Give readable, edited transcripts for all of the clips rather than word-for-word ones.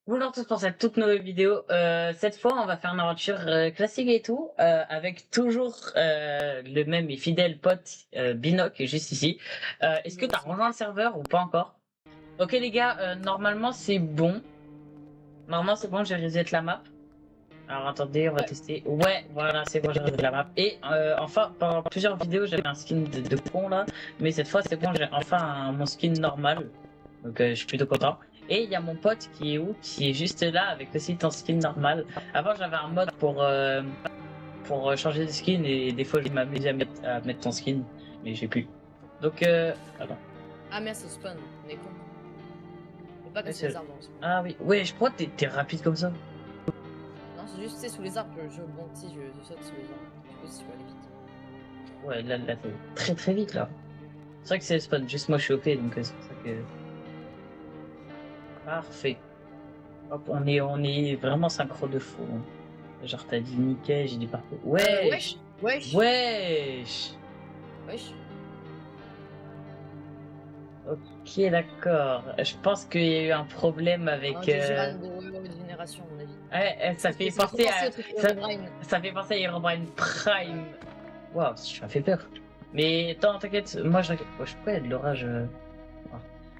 Bonjour à tous pour cette toute nouvelle vidéo. Cette fois, on va faire une aventure classique et tout, avec toujours le même et fidèle pote Binoc juste ici. Est-ce que t'as rejoint le serveur ou pas encore? Ok les gars, normalement c'est bon. Normalement c'est bon, j'ai reset la map. Alors attendez, on va Ouais. tester. Ouais, voilà, c'est bon, j'ai reset la map. Et enfin, pendant plusieurs vidéos, j'avais un skin de con là, mais cette fois c'est bon, j'ai enfin mon skin normal. Donc je suis plutôt content. Et il y a mon pote qui est où? Qui est juste là avec aussi ton skin normal. Avant j'avais un mode pour changer de skin et des fois je m'amusais à mettre ton skin, mais j'ai plus. Donc attends. Ah merde, ça spawn, on est con. Faut pas Ouais, casser les arbres dans le spawn. ah oui, ouais, je crois que t'es rapide comme ça. Non, c'est juste, tu sais, sous les arbres, je bondis, je saute sous les arbres. Du coup, si je peux aller vite. Ouais, là t'es très très vite là. C'est vrai que c'est le spawn, juste moi je suis OP donc c'est pour ça que. Parfait. Hop, on est vraiment synchro de fou, hein. Genre t'as dit nickel, j'ai dit parfait. Wesh, wesh, Wesh. wesh. Ok, d'accord. Je pense qu'il y a eu un problème Un avec. de génération, à mon avis. Ouais, ça fait Ça m'a trop penser pensé à. au truc Ça, Herobrine. ça fait penser à Herobrine Prime. Waouh, ça m'a fait peur. Mais attends, t'inquiète, moi je récupère. Je peux y a de l'orage.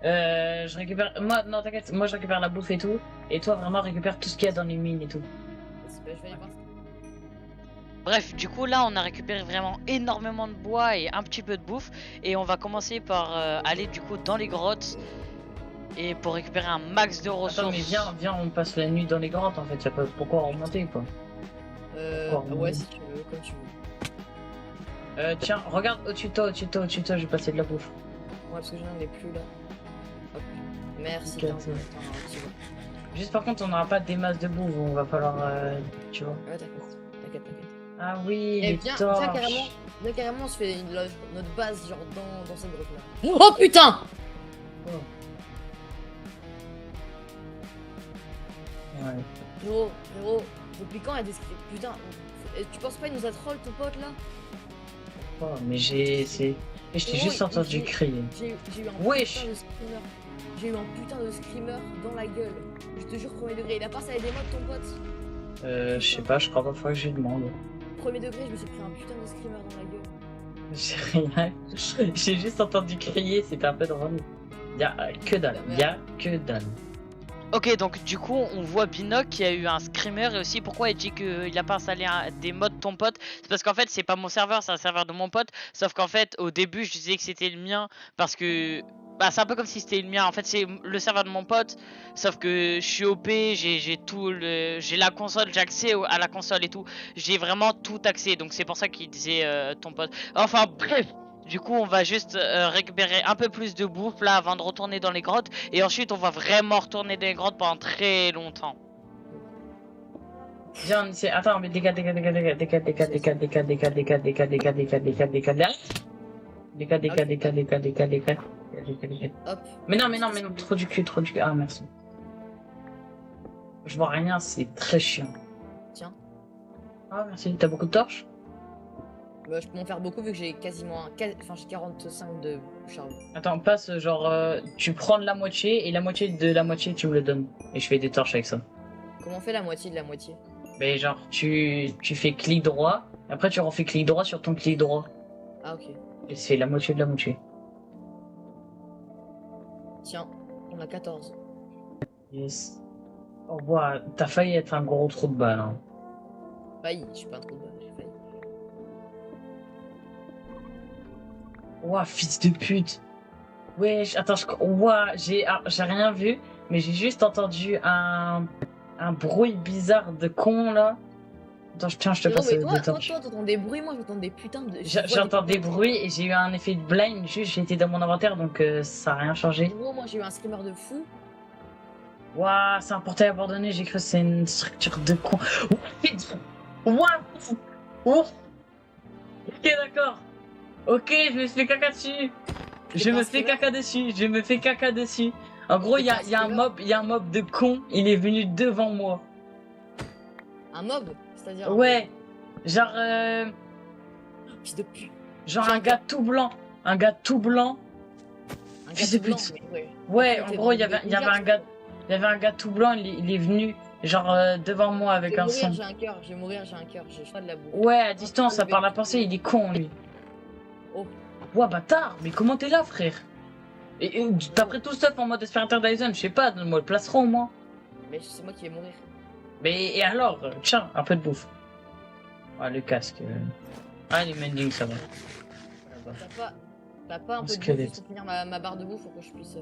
Je récupère. Moi, non, t'inquiète, moi je récupère la bouffe et tout. Et toi, vraiment, récupère tout ce qu'il y a dans les mines et tout. Je vais aller voir. Bref, du coup là on a récupéré vraiment énormément de bois et un petit peu de bouffe et on va commencer par aller du coup dans les grottes et pour récupérer un max de ressources. Attends, mais viens, on passe la nuit dans les grottes en fait. Y'a pas pourquoi remonter quoi. Ouais, si tu veux, comme tu veux. Tiens, regarde au tuto, j'ai passé de la bouffe. Ouais, parce que j'en ai plus là. Hop. Merci, Ok, attends, c'est bon. tu vois. Juste par contre, on n'aura pas des masses de bouffe, on va falloir, tu vois. Ouais, t'inquiète. Ah oui, Et les viens torches. carrément, on se fait notre base genre dans cette grotte là. Oh putain! Oh. Ouais. Frérot, Repliquant a des scripts. Putain, tu penses pas il nous a troll ton pote là? Oh, mais j'ai, c'est, mais je t'ai juste entendu crier. J'ai eu un Wesh. putain de screamer. J'ai eu un putain de screamer dans la gueule. Je te jure, premier degré. Il a passé avec des modes ton pote. Je sais pas, je crois pas, faut que je lui demande. Premier degré, je me suis pris un putain de screamer dans la gueule. J'ai rien. J'ai juste entendu crier, c'était un peu drôle. Y'a que dalle, y'a que dalle. Ok, donc du coup on voit Binoc qui a eu un screamer et aussi pourquoi il dit qu'il a pas installé des mods de ton pote. C'est parce qu'en fait c'est pas mon serveur, c'est un serveur de mon pote. Sauf qu'en fait au début je disais que c'était le mien parce que bah c'est un peu comme si c'était le mien. En fait c'est le serveur de mon pote, sauf que je suis OP, j'ai tout j'ai la console, j'ai accès à la console et tout. J'ai vraiment tout accès, donc c'est pour ça qu'il disait ton pote. Enfin bref. Du coup, on va juste récupérer un peu plus de bouffe là avant de retourner dans les grottes. Et ensuite, on va vraiment retourner dans les grottes pendant très longtemps. Viens, c'est, attends, mais dégage. Hop. Mais non, trop du cul. Ah, merci. Je vois rien, c'est très chiant. Tiens. Ah, merci. T'as beaucoup de torches? Bah, je peux en faire beaucoup vu que j'ai quasiment enfin j'ai 45 de charbon. Attends, passe, genre, tu prends de la moitié et la moitié de la moitié, tu me le donnes. Et je fais des torches avec ça. Comment on fait la moitié de la moitié? Mais genre, tu fais clic droit, après tu refais clic droit sur ton clic droit. Ah, ok. Et c'est la moitié de la moitié. Tiens, on a 14. Yes. Oh, wow, t'as failli être un gros trou de balle, hein. Failli, je suis pas un trou de balle, j'ai failli. Ouah, fils de pute. Wesh, attends, ouah, j'ai rien vu, mais j'ai juste entendu un bruit bizarre de con, là. Attends, tiens, je te passe des torches. Toi, t'entends des bruits, moi, j'entends des putains de... J'entends des bruits et j'ai eu un effet de blind, juste j'étais dans mon inventaire, donc ça a rien changé. Gros, moi, j'ai eu un screamer de fou. Ouah, c'est un portail abandonné, j'ai cru que c'est une structure de con. Ouah, ouf. Ok, d'accord. Ok, je me fais caca dessus. Je me fais caca dessus. En gros, il y a un mob de con, il est venu devant moi. Un mob? C'est-à-dire ouais. Genre, fils de pute. Genre un gars tout blanc. Un gars tout blanc. Un Fils gars de blanc, pute. ouais. Ouais, en gros, il y avait un gars. Il y avait un gars tout blanc, il est venu, genre, devant moi Je avec vais un mourir, son. j'ai un cœur, je vais mourir, j'ai un cœur, j'ai pas de la bouffe. Ouais, à distance, ça parle à penser, il est con, lui. Oh. Ouais, bâtard, mais comment t'es là, frère? Et t'as pris tout le stuff en mode Esperator Dyson, je sais pas, donne-moi le placeron, moi. Mais c'est moi qui vais mourir. Mais, et alors, tiens, un peu de bouffe. Ah, le casque. Ah, les mendings, ça va. T'as pas un peu de bouffe Squelette. juste pour finir ma barre de bouffe pour que je puisse.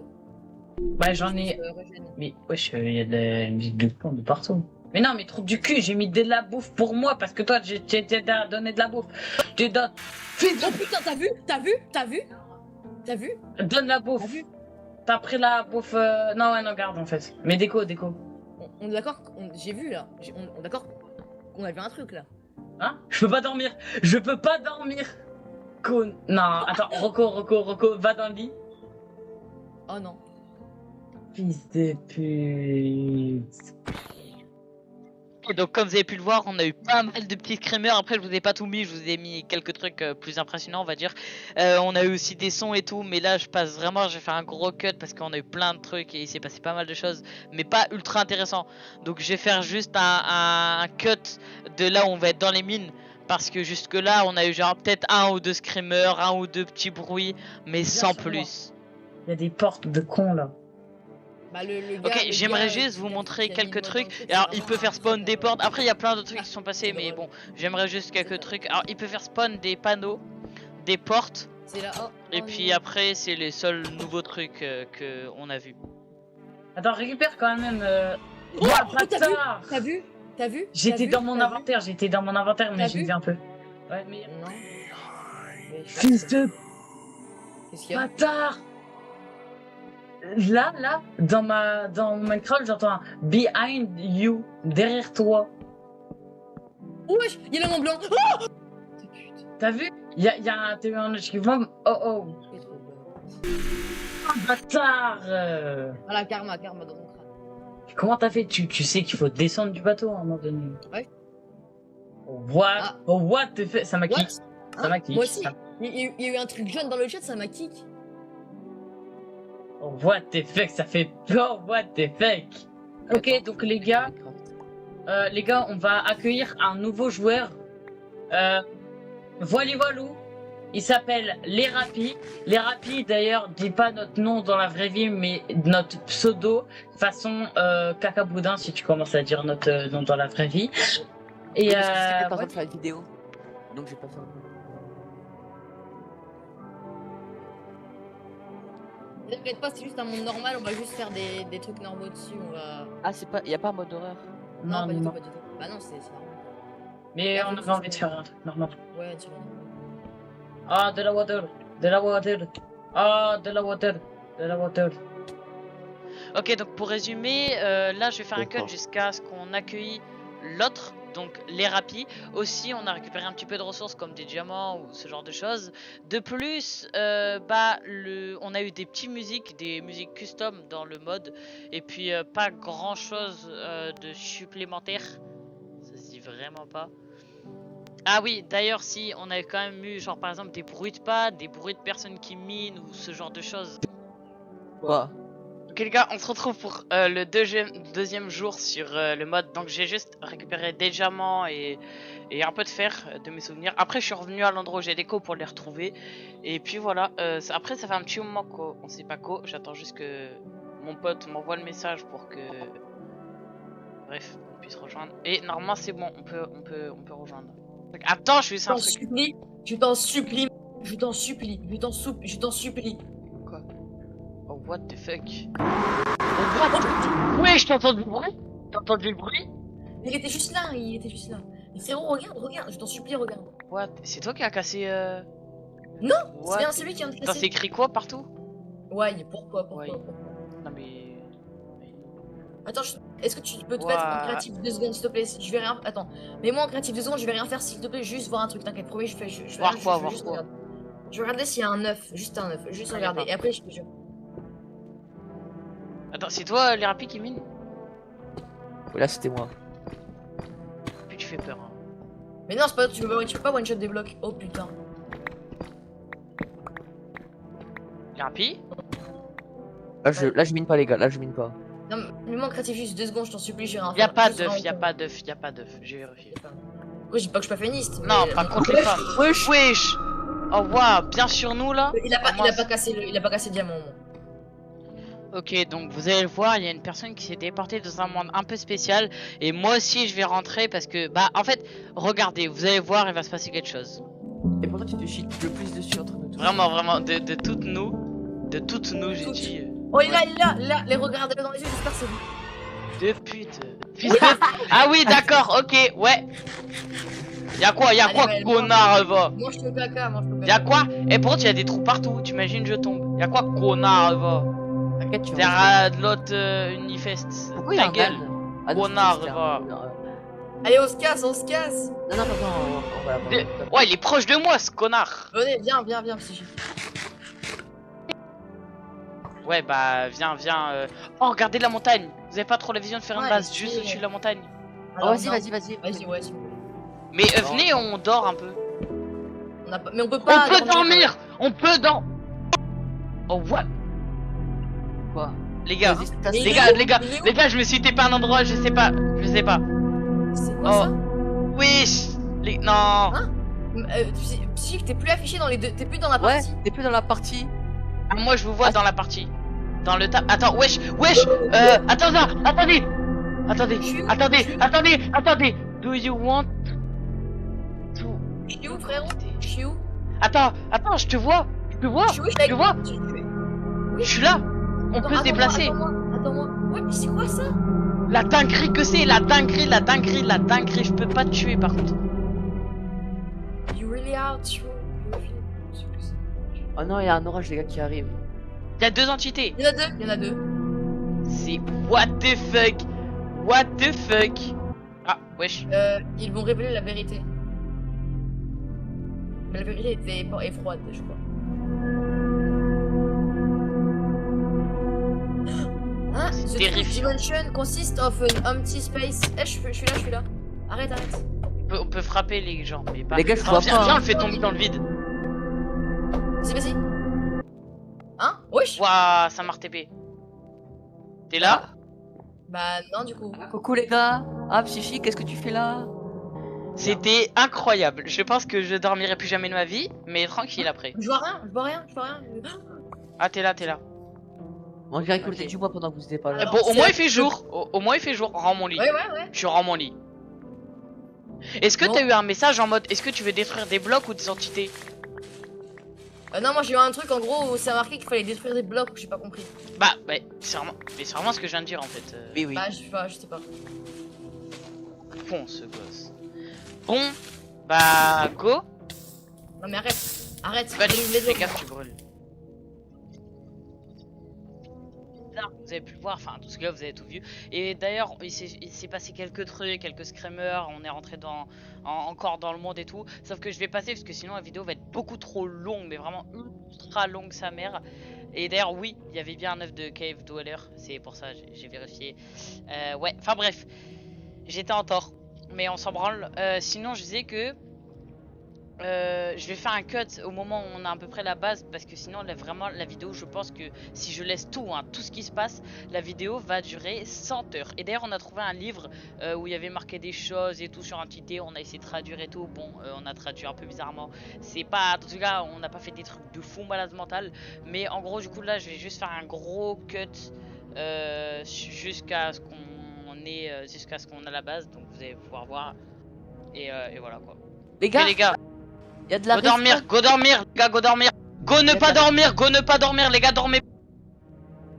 Bah, j'en ai. Régénérer. Mais, wesh, il y a de la musique de plomb de partout. Mais non, mais trop du cul, j'ai mis de la bouffe pour moi parce que toi, j'ai donné de la bouffe. Tu donnes. Fils Oh putain, t'as vu? T'as vu? T'as vu? T'as vu? Donne la T'as bouffe. vu? T'as pris la bouffe. Non, ouais, non, garde en fait. Mais déco. On est d'accord? J'ai vu là. On est d'accord qu'on a vu un truc là. Hein? Je peux pas dormir. Je peux pas dormir. Con. Non, attends, Rocco, va dans le lit. Oh non. Fils de pute. Et donc comme vous avez pu le voir, on a eu pas mal de petits screamers. Après je vous ai pas tout mis, je vous ai mis quelques trucs plus impressionnants on va dire. On a eu aussi des sons et tout, mais là je passe vraiment, je vais faire un gros cut parce qu'on a eu plein de trucs et il s'est passé pas mal de choses, mais pas ultra intéressant. Donc je vais faire juste un cut de là où on va être dans les mines. Parce que jusque là on a eu genre peut-être un ou deux screamers, un ou deux petits bruits, mais sans sur moi. plus. Il y a des portes de cons là. Bah le gars, Ok, le j'aimerais gars, juste qui vous a- montrer qui a mis quelques le mode trucs. dans le truc, Alors, c'est il peut vraiment faire un spawn truc des portes. Après, il y a plein de trucs qui sont passés, c'est mais drôle. bon, j'aimerais juste quelques trucs. Alors, il peut faire spawn des panneaux, des portes, C'est là. Oh, et oh puis non. après, c'est les seuls nouveaux trucs que on a vu. Attends, récupère quand même. Oh, Ouah, oh, t'as vu? bâtard. T'as vu? T'as vu? J'étais T'as dans mon vu? inventaire, mais T'as j'ai vu vu un peu. Ouais, mais. Non. Mais je- Fils de Qu'est-ce qu'il y a? bâtard. Là, dans Minecraft, j'entends un behind you, derrière toi. Wesh, il y a l'homme en blanc. Oh putain. T'as vu? T'as eu un achievement. Oh, Fais trop peur. bâtard. Voilà, karma dans mon crâne. Comment t'as fait? Tu sais qu'il faut descendre du bateau à un moment donné. Ouais. Ah. What the fuck? Ça m'a What? kick. Ça m'a kick. Moi aussi. Il y a eu un truc jaune dans le chat, ça m'a kick. Oh, what the fuck? Ça fait peur. What the fuck? Ok, donc les gars, on va accueillir un nouveau joueur. Voilou. Il s'appelle Les Rapis. Les Rapis, d'ailleurs, dit pas notre nom dans la vraie vie, mais notre pseudo, façon caca boudin, si tu commences à dire notre nom dans la vraie vie. Et Parce que j'étais en train ouais. de faire une vidéo. Donc j'ai pas fait. T'inquiète pas, c'est juste un monde normal, on va juste faire des trucs normaux dessus, on va. Ah, c'est pas. Y a pas un mode d'horreur. Non, pas du tout, non. pas du tout. Bah non, c'est normal. Mais on avait envie de faire un truc normal. Ouais, tu vois. Ah, de la water. Ah, de la water. Ok, donc pour résumer, là je vais faire un cut jusqu'à ce qu'on accueille l'autre, donc les rapis. Aussi, on a récupéré un petit peu de ressources comme des diamants ou ce genre de choses. De plus, on a eu des petites musiques, des musiques custom dans le mode. Et puis pas grand chose de supplémentaire. Ça se dit vraiment pas. Ah oui, d'ailleurs, si on avait quand même eu, genre par exemple, des bruits de pas, des bruits de personnes qui minent ou ce genre de choses. Quoi? Ok les gars, on se retrouve pour le deuxième jour sur le mode. Donc j'ai juste récupéré des diamants et un peu de fer de mes souvenirs. Après je suis revenu à l'endroit où j'ai des co pour les retrouver. Et puis voilà, après ça fait un petit moment qu'on sait pas co. J'attends juste que mon pote m'envoie le message pour que... Bref, on puisse rejoindre. Et normalement c'est bon, on peut rejoindre. Donc, attends, je vais essayer un truc. Je t'en supplie. Quoi? Oh what the fuck? Oui, je t'entends du bruit. T'as entendu le bruit? Il était juste là. Mais frérot, regarde, je t'en supplie, regarde. What? C'est toi qui as cassé Non, What? c'est bien celui qui vient de T'as casser. écrit quoi partout? Ouais, pourquoi Ouais. Non mais... Attends, est-ce que tu peux te Ouah. mettre en créatif 2 secondes s'il te plaît? Je vais rien. Attends. Mets-moi en créatif 2 secondes, je vais rien faire s'il te plaît, juste voir un truc, t'inquiète, promis, je vais Voir rien, quoi, je vais voir juste quoi? regarder. Je vais regarder s'il y a un œuf, juste un œuf, juste Ah, regarder. d'accord. Et après, je te jure. Attends, c'est toi les rapides qui mine? Là, c'était moi. Puis tu fais peur. Hein. Mais non, c'est pas, tu peux pas one shot des blocs. Oh putain. Les rapides? Là, je mine pas, les gars. Là, je mine pas. Non, mais moi, créatif juste 2 secondes, je t'en supplie, j'ai rien. Y a pas Juste d'œuf, rien y a faire. pas d'œuf, y a pas d'œuf. J'ai vérifié. Pourquoi je dis pas que je suis pas féministe? Non, mais- pas contre les femmes. Wesh. Wesh. Oh waouh, bien sur nous là. Il a pas, Oh, mince. il a pas cassé le diamant. Moi. Ok, donc vous allez le voir, il y a une personne qui s'est déportée dans un monde un peu spécial. Et moi aussi, je vais rentrer parce que, bah, en fait, regardez, vous allez voir, il va se passer quelque chose. Et pourtant, tu te chies le plus dessus entre nous tous. Vraiment, vraiment, de toutes nous, j'ai Toutes. dit. Oh, il est là, les regardez dans les yeux, j'espère que c'est vous. De pute. Fils de... Ah oui, d'accord, ok, ouais. Y'a quoi, Allez, ouais, connard, va. Mange le caca, mange le caca. Y'a quoi? Et pourtant, il y a des trous partout, t'imagines, je tombe. Y'a quoi, connard, va. T'inquiète, tu vas. Terre de l'autre Unifest. Pourquoi il y a Ta un gueule. âne Ah, non, Connard, c'est un- va. Allez, on se casse, on se casse. Non, non, non, on va la Ouais, il est proche de moi, ce connard. Venez, viens, psychique. Ouais, bah, viens. Oh, regardez la montagne. Vous avez pas trop la vision de faire une Ouais, base mais juste c'est- au-dessus de la montagne. Oh, vas-y, non. vas-y. Vas-y, ouais, s'il vous plaît. Mais venez, on dort un peu. On a pas... Mais on peut pas. On peut dormir. On peut dormir. Oh, what? Quoi? Les gars, Vas-y, casse- Mais les il gars, est où les gars, Il est où les gars, je me suis tapé un endroit, je sais pas. C'est quoi Oh. ça? Wesh. Non. Hein Psychique, t'es plus affiché dans les deux. T'es plus dans la Ouais, partie. t'es plus dans la partie. Ah, moi, je vous vois Ah, dans la partie. Dans le tab. Attends, wesh. Attends ça. Attendez. Do you want to... Je suis où, frérot? Je suis où? Attends, je te vois. Je suis où? Tu vois? Je suis là. On peut se déplacer. Attends-moi. Ouais, mais c'est quoi ça? La dinguerie que c'est, la dinguerie. Je peux pas te tuer par contre. You really out, you. Oh non, il y a un orage, les gars, qui arrive. Il y a 2 entités. Il y en a deux. C'est what the fuck. Ah, wesh. Ils vont révéler la vérité. Mais la vérité est froide, je crois. Hein? C'est The terrifiant. dimension consists of an empty space. Eh, je suis là. Arrête. On peut frapper les gens, mais pas. Les gars, je Oh, vois viens, pas, viens, hein. on le fait tomber dans le vide. Vas-y. Hein? Wesh? Waouh, ça m'a RTP. T'es là? Bah non, du coup. Coucou les gars. Ah, Psychique, qu'est-ce que tu fais là? C'était incroyable. Je pense que je dormirai plus jamais de ma vie, mais tranquille après. Je vois rien. Ah, t'es là. On dirait que vous Ok. êtes du bois pendant que vous étiez pas là. Alors, Bon, au c'est moins la- il fait jour. Au moins il fait jour. Rends mon lit. Ouais. Je rends mon lit. Est-ce que Bon. t'as eu un message en mode est-ce que tu veux détruire des blocs ou des entités? Non, moi j'ai eu un truc en gros où c'est marqué qu'il fallait détruire des blocs, j'ai pas compris. Bah, c'est vraiment ce que je viens de dire en fait. Oui, oui. Bah, je sais pas. Con ce gosse. Bon, bah, go. Non, mais arrête. Bah, tu Allume les fais deux. gaffe, tu brûles. Vous avez pu le voir, enfin, tout ce que là vous avez tout vu. Et d'ailleurs, il s'est passé quelques trucs, quelques screamers. On est rentré encore dans le monde et tout. Sauf que je vais passer parce que sinon la vidéo va être beaucoup trop longue, mais vraiment ultra longue sa mère. Et d'ailleurs, oui, il y avait bien un œuf de Cave Dweller. C'est pour ça, j'ai vérifié. Ouais, enfin bref, j'étais en tort. Mais on s'en branle. Sinon, je disais que je vais faire un cut au moment où on a à peu près la base, parce que sinon vraiment la vidéo, je pense que si je laisse tout ce qui se passe, la vidéo va durer 100 heures. Et d'ailleurs on a trouvé un livre où il y avait marqué des choses et tout sur entité, on a essayé de traduire et tout. Bon, on a traduit un peu bizarrement, c'est pas, en tout cas on n'a pas fait des trucs de fou malade mental, mais en gros du coup là je vais juste faire un gros cut jusqu'à ce qu'on a la base, donc vous allez pouvoir voir et voilà quoi. Les Mais gars, les gars, il y a de la go dormir, respawn. go dormir, les gars, go dormir. Go ne pas dormir, les gars, dormez.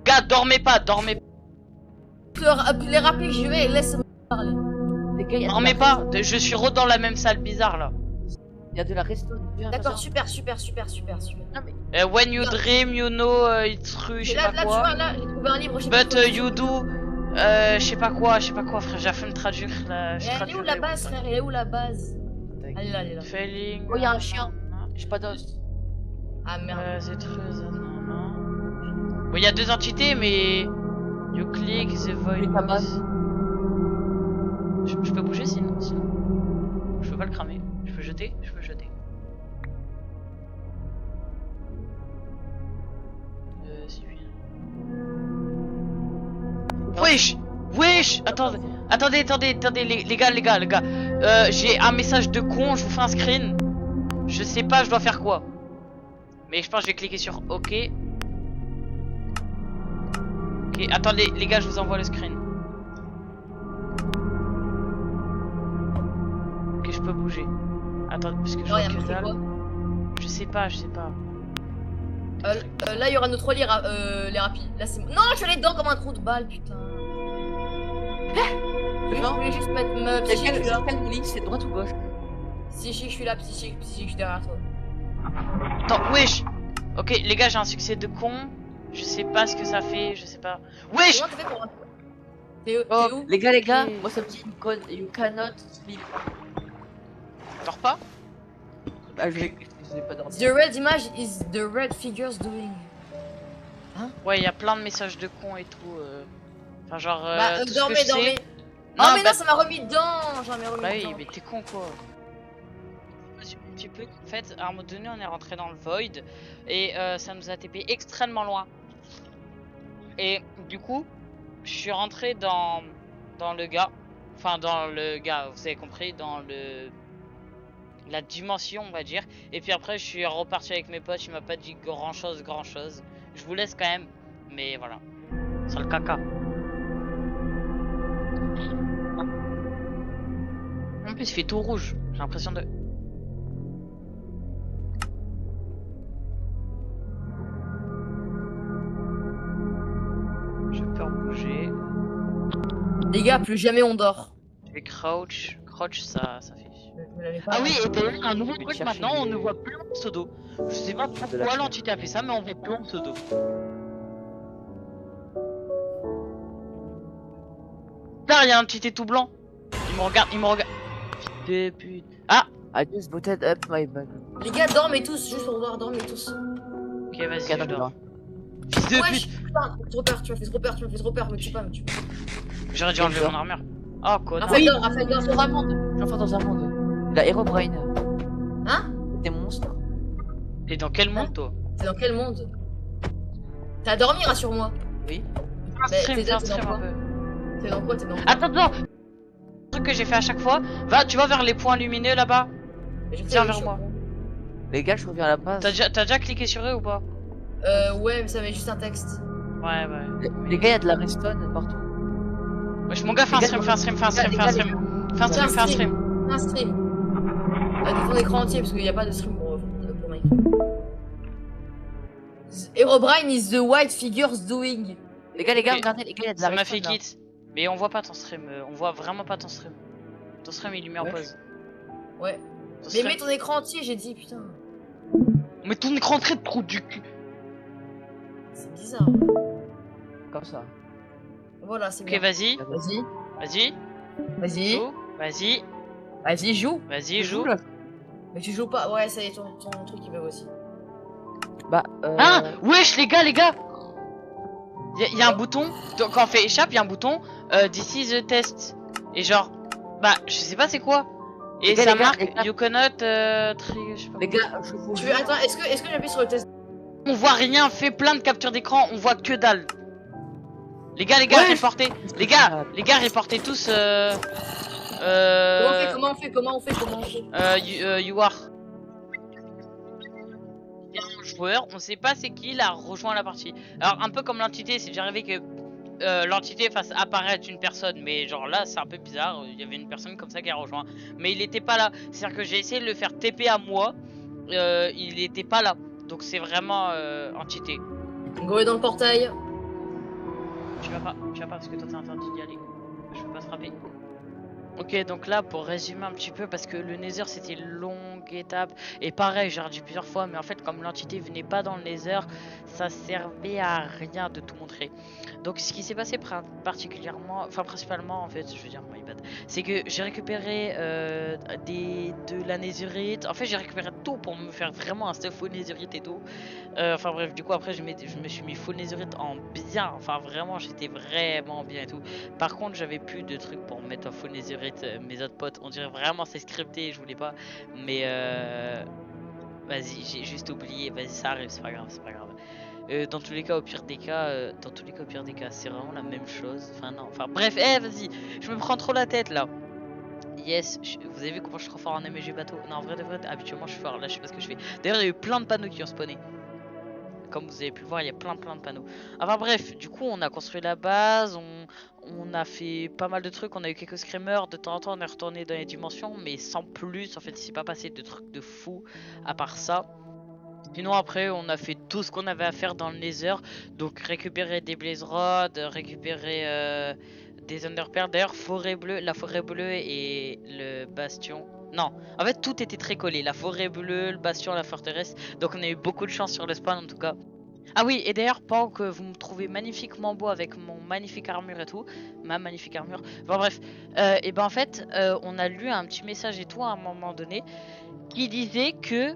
Gars, dormez pas. Les rappeler que je vais, laisse-moi parler. Les gars, il y a de Dormez la pas. respawn. Je suis re dans la même salle bizarre là. Il y a de la respawn. Viens, D'accord, viens. super. Non, mais When you dream, you know it's true, je Et sais là, pas tu quoi. vois, là, j'ai trouvé un livre, je sais pas But quoi. you do, je sais pas quoi, frère. J'ai fait me traduire là. Mais elle est où la base, frère? Elle est où la base? Elle est là. Failing. Oh, il y a un chien. J'ai pas d'os. Ah merde. C'est très étonnant. Bon, il y a 2 entités, mais you click the void. Oui, pas mal. Je peux bouger sinon. Je peux pas le cramer. Je peux jeter. Si. Ouais, wesh, attendez, les gars. J'ai un message de con, je vous fais un screen. Je sais pas, je dois faire quoi. Mais je pense que je vais cliquer sur OK. Ok, attendez, les gars, je vous envoie le screen. Ok, je peux bouger. Attendez, parce que je vois que dalle. Je sais pas. Là, il y aura nos 3 les rapides. Là, c'est. Non, je suis allé dedans comme un trou de balle, putain. Je voulais juste mettre ma psychique, je suis là. C'est droite ou gauche? Psychique, je suis là, psychique, je suis derrière toi. Attends, wesh. Ok, les gars, j'ai un succès de con. Je sais pas ce que ça fait, je sais pas. Wesh. Comment t'as fait pour. T'es Oh, où? les gars, Ok. moi ça me dit une code, you cannot sleep. Dors pas? Bah, je vais pas dormir. The red image is the red figures doing. Ouais, il y a plein de messages de con et tout. Enfin, genre. Tout ce dormez, que je dormez. sais. Non, mais bah- non, ça m'a remis dedans. J'en ai remis Bah dedans. oui, mais t'es con quoi. Tu peux. En fait, à un moment donné, on est rentré dans le void et ça nous a TP extrêmement loin. Et du coup, je suis rentré dans le gars. Enfin, dans le gars, vous avez compris, dans la dimension, on va dire. Et puis après, je suis reparti avec mes potes. Il m'a pas dit grand chose. Je vous laisse quand même, mais voilà. Sur le caca. En plus, il fait tout rouge. J'ai l'impression de. Je peux bouger. Les gars, plus jamais on dort. Je vais crouch. Crouch, ça fait. Vous l'avez pas, Ah là. oui, et d'ailleurs, un nouveau Je vais truc chercher maintenant, on des- ne voit plus en pseudo. Je sais pas pourquoi l'entité a fait ça, mais on voit plus en pseudo. Là, il y a un entité tout blanc. Il me regarde. Fils de pute. Ah, I just booted up my bug. Les gars, dormez tous, juste pour voir, dormez tous. ok, vas-y, je Regarde, dors. Fils de Wesh, pute. putain, tu me fais trop peur, me tue pas, me tue pas. J'aurais dû enlever mon armure. Oh, connard. Raphaël dort, Dans un monde. J'enfant dans un monde. La Herobrine. Hein? Des monstres. T'es dans quel monde, toi? T'es dans quel monde? T'as dormi, rassure-moi. Oui. Fais un stream, t'es fais un dans stream quoi un peu. T'es dans quoi? T'es dans quoi? Attends. Le truc que j'ai fait à chaque fois. Tu vas vers les points lumineux là-bas. Mais je sais, Viens oui, vers je suis moi. au courant. Les gars, je reviens à la base. T'as déjà cliqué sur eux ou pas? Ouais, mais ça met juste un texte. Ouais. Les gars, il y a de la redstone partout. Wesh, mon gars, fais un stream. Fais un stream. Un stream. De ton écran entier, parce qu'il n'y a pas de stream pour Mike. Herobrine is the white figures doing. Les gars, Ok. regardez, les gars, il y a de la Ça m'a fait redstone. là. quitte. Mais on voit pas ton stream. On voit vraiment pas ton stream. Ton stream, il est mis en Ouais. pause. Ouais. Ton Mais stream- mets ton écran entier, j'ai dit, putain. Mais ton écran très trop du cul. C'est bizarre. Comme ça. Voilà, c'est Ok, bien. vas-y. Vas-y, vas-y, Joue. Vas-y. vas-y, joue. Vas-y, joue. là. Mais tu joues pas. Ouais, ça y est, ton truc il bug aussi. Bah, Hein? Wesh, les gars. Y a un bouton. Donc, quand on fait échappe, y a un bouton. This is a test. Et genre. Bah, je sais pas c'est quoi. Et Les gars, ça les gars, marque les gars. you cannot. Je sais pas. les gars, je vous Tu veux, attends, est-ce que j'appuie sur le test? On voit rien, fait plein de captures d'écran, on voit que dalle. Les gars, Ouais. reportez. Les gars, reportez tous. Comment on fait You are. Il y a un joueur, on sait pas c'est qui, il a rejoint la partie. Alors, un peu comme l'entité, c'est déjà arrivé que l'entité fasse apparaître une personne, mais genre là, c'est un peu bizarre. Il y avait une personne comme ça qui a rejoint, mais il était pas là. C'est-à-dire que j'ai essayé de le faire TP à moi, il était pas là. Donc, c'est vraiment entité. Go dans le portail. Tu vas pas parce que toi t'es interdit d'y aller. Je peux pas te frapper. Ok, donc là pour résumer un petit peu, parce que le Nether c'était une longue étape et pareil j'ai redit plusieurs fois, mais en fait comme l'entité venait pas dans le Nether, ça servait à rien de tout montrer. Donc ce qui s'est passé principalement en fait, je veux dire my bad, c'est que j'ai récupéré de la Netherite. En fait j'ai récupéré tout pour me faire vraiment un stuff full Netherite et tout. Enfin bref, du coup après je me suis mis full Netherite en bien, enfin vraiment j'étais vraiment bien et tout. Par contre j'avais plus de trucs pour me mettre en full Netherite. Mes autres potes, on dirait vraiment c'est scripté, je voulais pas, mais vas-y, j'ai juste oublié, vas-y ça arrive, c'est pas grave. Dans tous les cas, au pire des cas, c'est vraiment la même chose. Enfin non, enfin bref, vas-y, je me prends trop la tête là. Yes, vous avez vu comment je suis trop fort en MG bateau? Non, en vrai de vrai, habituellement je suis fort, là je sais pas ce que je fais. D'ailleurs, il y a eu plein de panneaux qui ont spawné. Comme vous avez pu le voir, il y a plein de panneaux. Enfin bref, du coup on a construit la base, on a fait pas mal de trucs, on a eu quelques screamers, de temps en temps on est retourné dans les dimensions, mais sans plus, en fait il s'est pas passé de trucs de fou à part ça. Sinon après on a fait tout ce qu'on avait à faire dans le Nether, donc récupérer des Blaze Rods, récupérer des Underpearls. D'ailleurs la forêt bleue et le bastion. Non, en fait tout était très collé, la forêt bleue, le bastion, la forteresse. Donc on a eu beaucoup de chance sur le spawn en tout cas. Ah oui, et d'ailleurs, pendant que vous me trouvez magnifiquement beau avec mon magnifique armure et tout, ma magnifique armure, enfin bref, et ben en fait, on a lu un petit message et tout à un moment donné qui disait que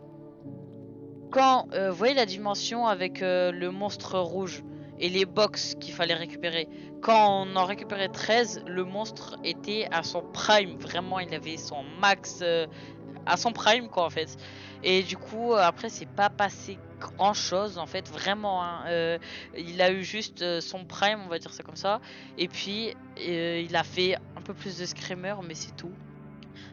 quand vous voyez la dimension avec le monstre rouge et les box qu'il fallait récupérer, quand on en récupérait 13, le monstre était à son prime, vraiment il avait son max à son prime quoi en fait. Et du coup après c'est pas passé grand chose en fait vraiment hein. Il a eu juste son prime, on va dire ça comme ça, et puis il a fait un peu plus de screamer mais c'est tout.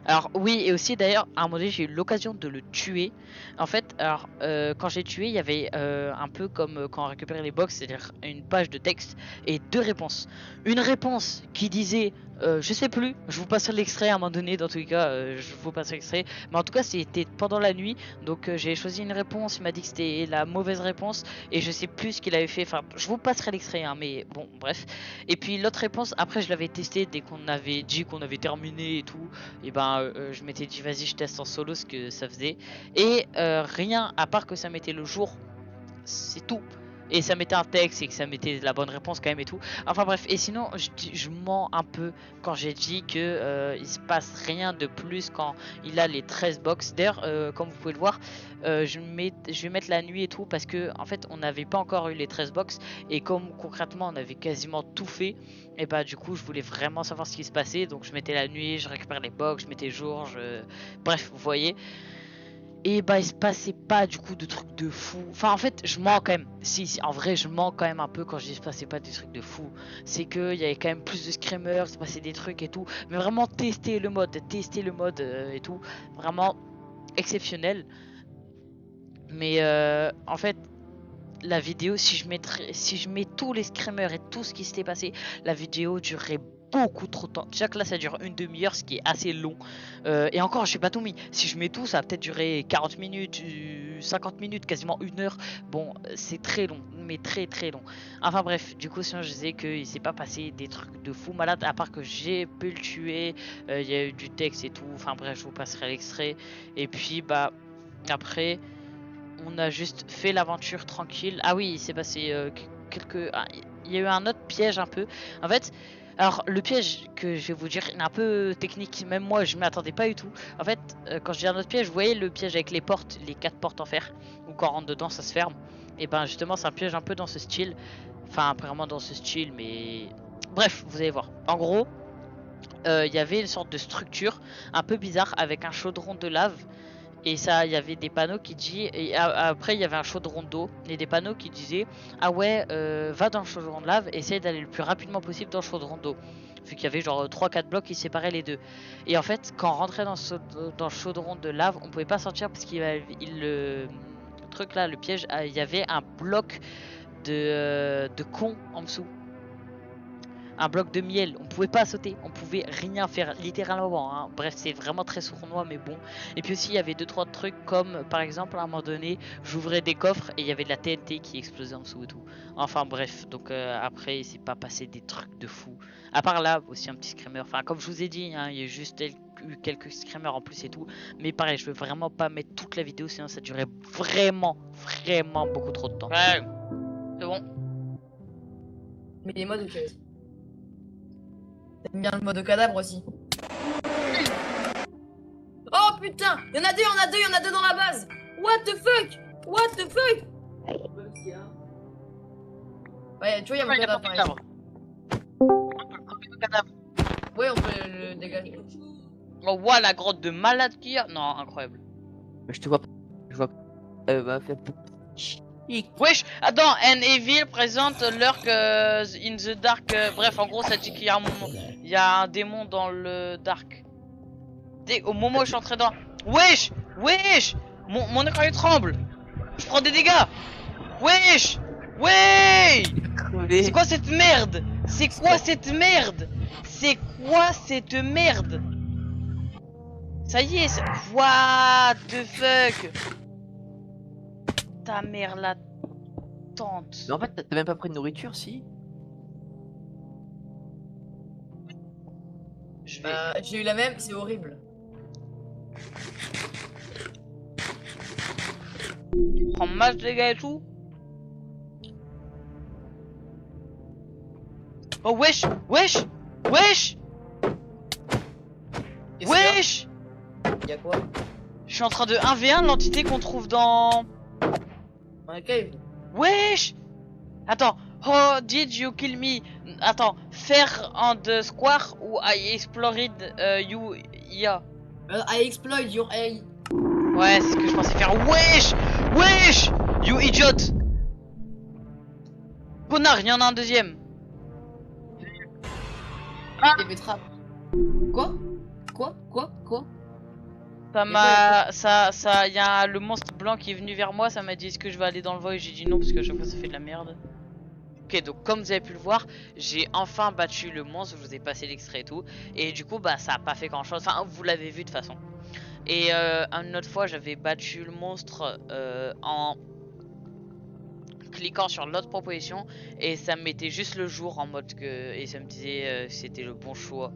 Alors oui, et aussi d'ailleurs à un moment donné j'ai eu l'occasion de le tuer. En fait, alors quand j'ai tué, il y avait un peu comme quand on récupérait les box, c'est-à-dire une page de texte et deux réponses. Une réponse qui disait je sais plus, je vous passerai l'extrait à un moment donné, dans tous les cas je vous passerai l'extrait. Mais en tout cas c'était pendant la nuit, donc j'ai choisi une réponse, il m'a dit que c'était la mauvaise réponse et je sais plus ce qu'il avait fait. Enfin je vous passerai l'extrait hein, mais bon bref. Et puis l'autre réponse, après je l'avais testé dès qu'on avait dit qu'on avait terminé et tout. Et ben je m'étais dit vas-y je teste en solo ce que ça faisait. Et rien à part que ça mettait le jour, c'est tout. Et ça mettait un texte et que ça mettait la bonne réponse quand même et tout. Enfin bref, et sinon je mens un peu quand j'ai dit que il se passe rien de plus quand il a les 13 box. D'ailleurs comme vous pouvez le voir, je vais mettre la nuit et tout parce que en fait on n'avait pas encore eu les 13 box. Et comme concrètement on avait quasiment tout fait, et bah du coup je voulais vraiment savoir ce qui se passait. Donc je mettais la nuit, je récupère les box, je mettais jour, bref vous voyez. Et bah il se passait pas du coup de trucs de fou. Enfin en fait je mens quand même. Si en vrai je mens quand même un peu quand je dis il se passait pas des trucs de fou. C'est que il y avait quand même plus de screamers, il se passait des trucs et tout. Mais vraiment tester le mode et tout. Vraiment exceptionnel. Mais en fait la vidéo si je mets tous les screamers et tout ce qui s'était passé, la vidéo durerait beaucoup trop de temps. Déjà que là ça dure une demi-heure, ce qui est assez long. Et encore je sais pas tout mis. Si je mets tout ça va peut-être durer 40 minutes, 50 minutes, quasiment une heure. Bon c'est très long, mais très long. Enfin bref, du coup sinon je disais qu'il s'est pas passé des trucs de fou malade. À part que j'ai pu le tuer, il y a eu du texte et tout. Enfin bref je vous passerai l'extrait. Et puis bah après on a juste fait l'aventure tranquille. Ah oui il s'est passé quelques... il y a eu un autre piège un peu. En fait... Alors le piège que je vais vous dire il est un peu technique, même moi je m'y attendais pas du tout. En fait quand je dis un autre piège, vous voyez le piège avec les portes, les 4 portes en fer, où quand on rentre dedans ça se ferme. Et ben justement c'est un piège un peu dans ce style. Enfin pas vraiment dans ce style mais... Bref vous allez voir. En gros il y avait une sorte de structure un peu bizarre avec un chaudron de lave. Et ça, il y avait des panneaux qui disaient, et après il y avait un chaudron d'eau, et des panneaux qui disaient ah ouais, va dans le chaudron de lave, essaye d'aller le plus rapidement possible dans le chaudron d'eau. Vu qu'il y avait genre 3-4 blocs qui séparaient les deux. Et en fait, quand on rentrait dans le chaudron de lave, on pouvait pas sortir parce qu'il y avait le truc là, le piège, il y avait un bloc de con en dessous. Un bloc de miel, on pouvait pas sauter, on pouvait rien faire littéralement hein. Bref c'est vraiment très sournois mais bon. Et puis aussi il y avait 2-3 trucs comme par exemple à un moment donné j'ouvrais des coffres et il y avait de la TNT qui explosait en dessous et tout. Enfin bref donc après il s'est pas passé des trucs de fou. À part là aussi un petit screamer, enfin comme je vous ai dit hein, il y a juste eu quelques screamers en plus et tout. Mais pareil je veux vraiment pas mettre toute la vidéo sinon ça durait vraiment beaucoup trop de temps. Ouais c'est bon. Mais les modes ok. T'aimes bien le mode cadavre aussi. Oh putain, y'en a deux dans la base. What the fuck? Ouais, tu vois, y'a mon cadavre par exemple. Ouais, on peut le dégager. Oh, wow, la grotte de malade qu'il y a. Non, incroyable. Je te vois pas. Je vois. Bah, Wesh, attends, An Evil présente Lurk in the Dark. Bref, en gros, ça dit qu'il y a il y a un démon dans le Dark. Au moment où je suis entré dans. Wesh, wesh, mon écran il tremble. Je prends des dégâts. Wesh, ouais. C'est quoi cette merde? C'est quoi cette merde? C'est quoi cette merde? Ça y est, what the fuck? Ta mère la tante. Mais en fait, t'as même pas pris de nourriture, si? Je vais... J'ai eu la même, c'est horrible. prendre masse de dégâts et tout. Oh wesh, wesh, wesh, wesh. Y'a quoi? Je suis en train de 1v1 l'entité qu'on trouve dans... Dans la cave. Wesh. Attends. Oh, did you kill me? Attends. Fair on the square ou I explored you... Yeah. I exploit your AI. Ouais, c'est ce que je pensais faire. Wesh. Wesh. You idiot. Connard, il y en a un deuxième. Des betteraves. Quoi? Quoi? Ça, y a le monstre blanc qui est venu vers moi, ça m'a dit est-ce que je vais aller dans le void et j'ai dit non parce que à chaque fois ça fait de la merde. Ok, donc comme vous avez pu le voir, j'ai enfin battu le monstre, je vous ai passé l'extrait et tout, et du coup bah ça a pas fait grand chose, enfin vous l'avez vu de toute façon. Et une autre fois j'avais battu le monstre en cliquant sur l'autre proposition et ça me mettait juste le jour en mode que, et ça me disait que c'était le bon choix.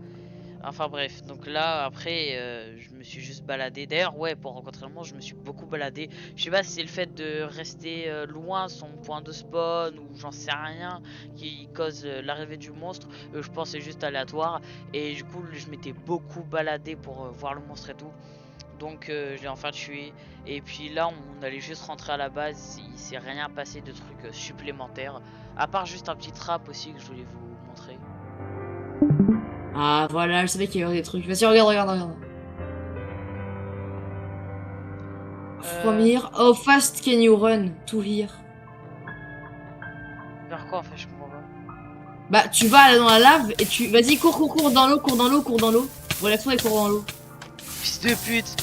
Enfin bref, donc là après je me suis juste baladé. D'ailleurs ouais, pour rencontrer le monstre je me suis beaucoup baladé. Je sais pas si c'est le fait de rester loin son point de spawn ou j'en sais rien qui cause l'arrivée du monstre. Je pense c'est juste aléatoire. Et du coup je m'étais beaucoup baladé pour voir le monstre et tout. Donc je l'ai enfin tué. Et puis là on allait juste rentrer à la base. Il s'est rien passé de trucs supplémentaires. À part juste un petit trap aussi que je voulais vous montrer. Ah voilà, je savais qu'il y avait des trucs. Vas-y, regarde. From here, how fast can you run to here? Vers quoi en fait, je comprends pas. Bah tu vas dans la lave et tu... Vas-y, cours dans l'eau. Relève-toi et cours dans l'eau. Fils de pute.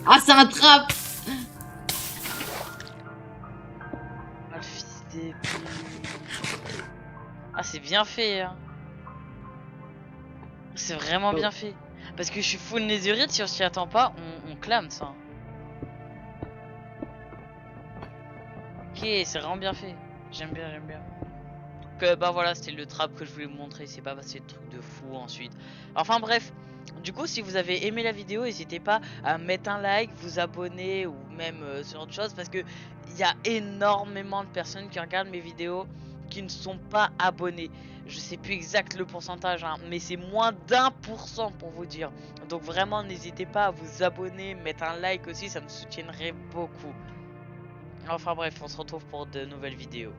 Ah, c'est un trap. Ah le fils des putes. Ah c'est bien fait hein. C'est vraiment bien fait. Parce que je suis full netherite, si on s'y attend pas, on clame ça. Ok, c'est vraiment bien fait. J'aime bien. Donc bah voilà, c'était le trap que je voulais vous montrer. C'est pas passé de trucs de fou ensuite. Enfin bref. Du coup, si vous avez aimé la vidéo, n'hésitez pas à mettre un like, vous abonner ou même sur autre chose. Parce que il y a énormément de personnes qui regardent mes vidéos qui ne sont pas abonnés. Je sais plus exact le pourcentage hein, mais c'est moins d'1% pour vous dire. Donc vraiment n'hésitez pas à vous abonner, mettre un like aussi, ça me soutiendrait beaucoup. Enfin bref, on se retrouve pour de nouvelles vidéos.